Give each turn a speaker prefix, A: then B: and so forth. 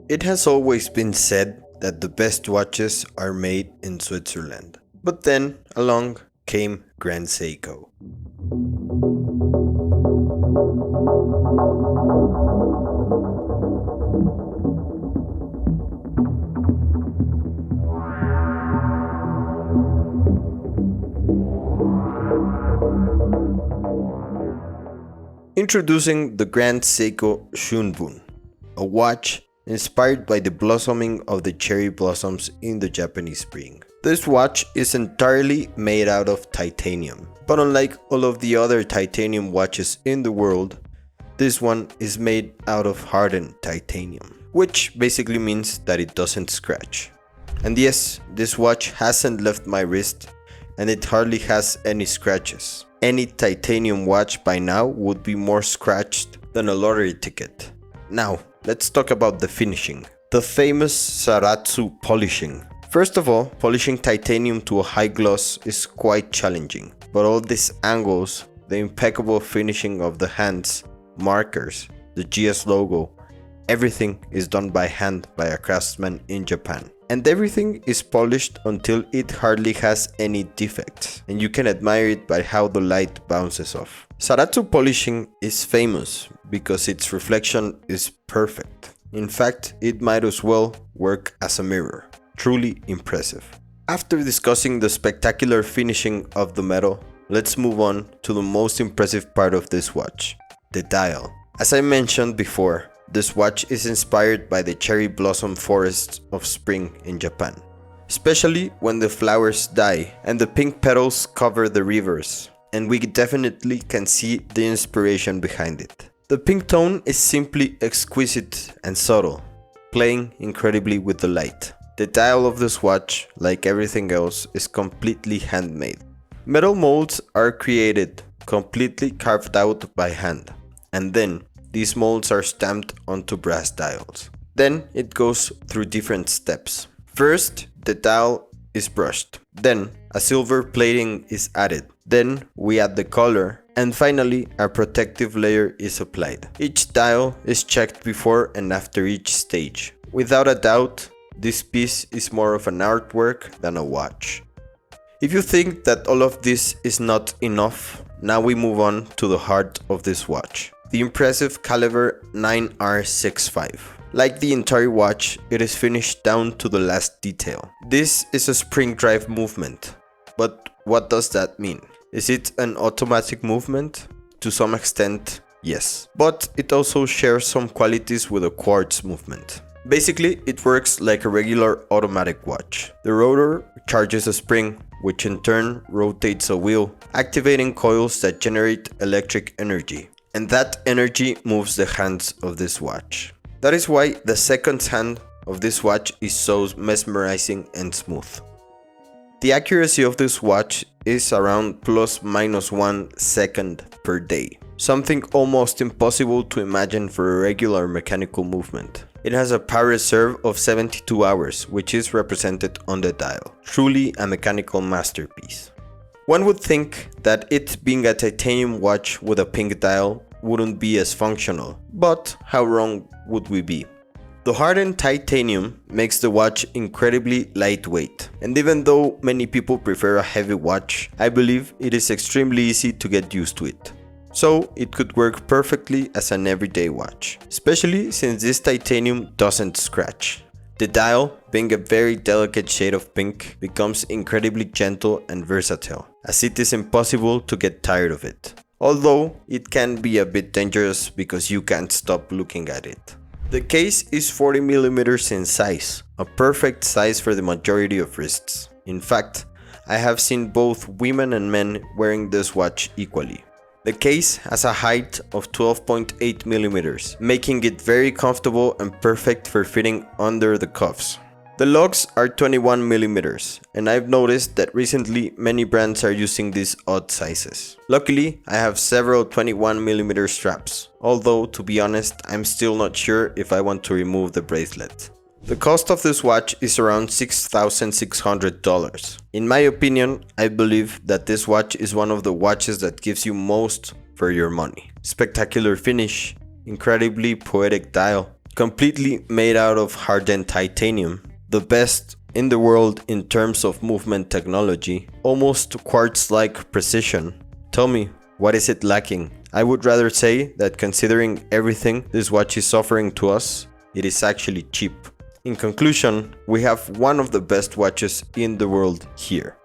A: It has always been said that the best watches are made in Switzerland. But then along came Grand Seiko. Introducing the Grand Seiko Shunbun, a watch inspired by the blossoming of the cherry blossoms in the Japanese spring. This watch is entirely made out of titanium, but unlike all of the other titanium watches in the world, this one is made out of hardened titanium, which basically means that it doesn't scratch. And yes, this watch hasn't left my wrist, and it hardly has any scratches. Any titanium watch by now would be more scratched than a lottery ticket. Now, let's talk about the finishing. The famous Zaratsu polishing. First of all, polishing titanium to a high gloss is quite challenging, but all these angles, the impeccable finishing of the hands, markers, the GS logo, everything is done by hand by a craftsman in Japan. And everything is polished until it hardly has any defects, and you can admire it by how the light bounces off. Zaratsu polishing is famous because its reflection is perfect. In fact, it might as well work as a mirror. Truly impressive. After discussing the spectacular finishing of the metal, let's move on to the most impressive part of this watch, the dial. As I mentioned before, this watch is inspired by the cherry blossom forests of spring in Japan, especially when the flowers die and the pink petals cover the rivers, and we definitely can see the inspiration behind it. The pink tone is simply exquisite and subtle, playing incredibly with the light. The dial of this watch, like everything else, is completely handmade. Metal molds are created, completely carved out by hand, and then these molds are stamped onto brass dials. Then it goes through different steps. First, the dial is brushed. Then a silver plating is added. Then we add the color. And finally, a protective layer is applied. Each dial is checked before and after each stage. Without a doubt, this piece is more of an artwork than a watch. If you think that all of this is not enough, now we move on to the heart of this watch. The impressive caliber 9R65. Like the entire watch, it is finished down to the last detail. This is a spring drive movement. But what does that mean? Is it an automatic movement? To some extent, yes. But it also shares some qualities with a quartz movement. Basically, it works like a regular automatic watch. The rotor charges a spring, which in turn rotates a wheel, activating coils that generate electric energy. And that energy moves the hands of this watch. That is why the second hand of this watch is so mesmerizing and smooth. The accuracy of this watch is around ±1 second per day, something almost impossible to imagine for a regular mechanical movement. It has a power reserve of 72 hours, which is represented on the dial. Truly a mechanical masterpiece. One would think that it being a titanium watch with a pink dial wouldn't be as functional, but how wrong would we be? The hardened titanium makes the watch incredibly lightweight, and even though many people prefer a heavy watch, I believe it is extremely easy to get used to it. So it could work perfectly as an everyday watch, especially since this titanium doesn't scratch. The dial, being a very delicate shade of pink, becomes incredibly gentle and versatile, as it is impossible to get tired of it. Although it can be a bit dangerous because you can't stop looking at it. The case is 40mm in size, a perfect size for the majority of wrists. In fact, I have seen both women and men wearing this watch equally. The case has a height of 12.8mm, making it very comfortable and perfect for fitting under the cuffs. The lugs are 21mm, and I've noticed that recently many brands are using these odd sizes. Luckily, I have several 21mm straps, although to be honest, I'm still not sure if I want to remove the bracelet. The cost of this watch is around $6,600. In my opinion, I believe that this watch is one of the watches that gives you most for your money. Spectacular finish, incredibly poetic dial, completely made out of hardened titanium, the best in the world in terms of movement technology, almost quartz-like precision. Tell me, what is it lacking? I would rather say that considering everything this watch is offering to us, it is actually cheap. In conclusion, we have one of the best watches in the world here.